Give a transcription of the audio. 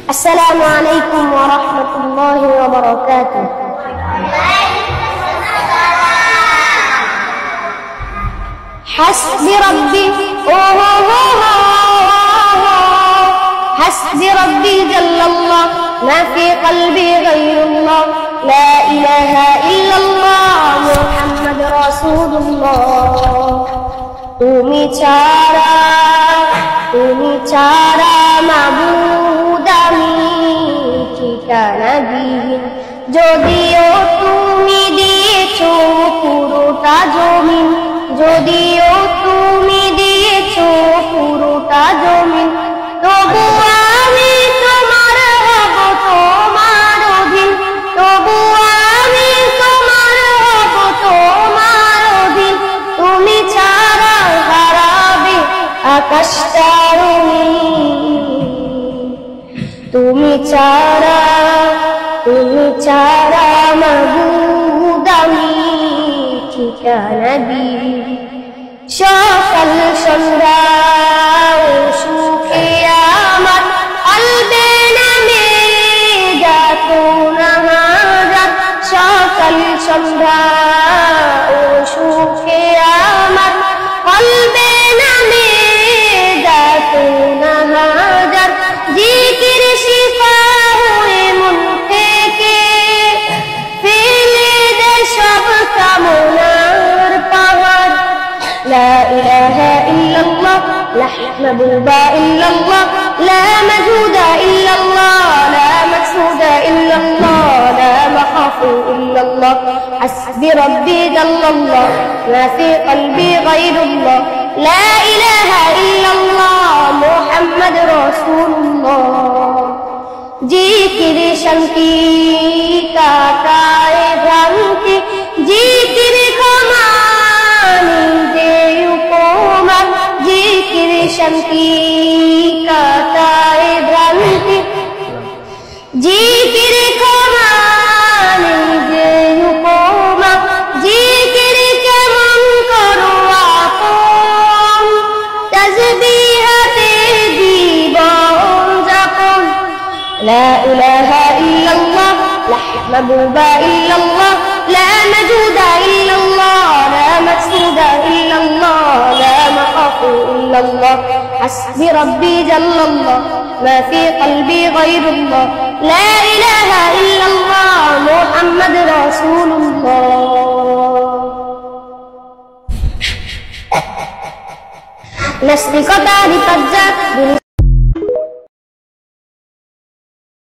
السلام عليكم ورحمة الله وبركاته. حسبي ربي حسبي ربي جل الله ما في قلبي غير الله لا إله إلا الله محمد رسول الله তুমি ছাড়া মাবুদ আমি ঠিকানা দিন যদিও তুমি দিয়েছো পুরোটা জমিন যদিও তুমি দিয়েছো পুরোটা জমিন তবু আমি তোমার হব তোমার অধীন তবু আমি তোমার হব তোমার অধীন তুমি ছাড়া হারাবে আকাশটা তুমি ছাড়া মাবুদ আমি ঠিকানা দিন সকাল সন্ধ্যা সুখে আমার কলবে নামে যাতনা হাজার সকাল সন্ধ্যা সুখে আমার কলবে নামে যাতনা হাজার জিকির শিফা হয়ে মন থেকে ফেলে দে সব কামনার পাহাড় لا إله إلا الله لا محبوب إلا الله لا مجود إلا الله لا مقصود إلا الله لا مخاف إلا الله حسبي ربي جل الله ما في قلبي غير الله لا إله إلا الله محمد رسول الله जिक्र शांति काटाए भ्रांति जिक्र शांति काटाए भ्रांति जिक्र कमाने जे उपमा जिक्र केमन करो आपन तस्बीहाते जीवन যাপন لا إله إلا الله لا محبوب إلا الله لا مجود إلا الله لا مقصود إلا الله لا مخاف إلا الله حسبي ربي جل الله ما في قلبي غير الله لا إله إلا الله محمد رسول الله নাস্তিকতার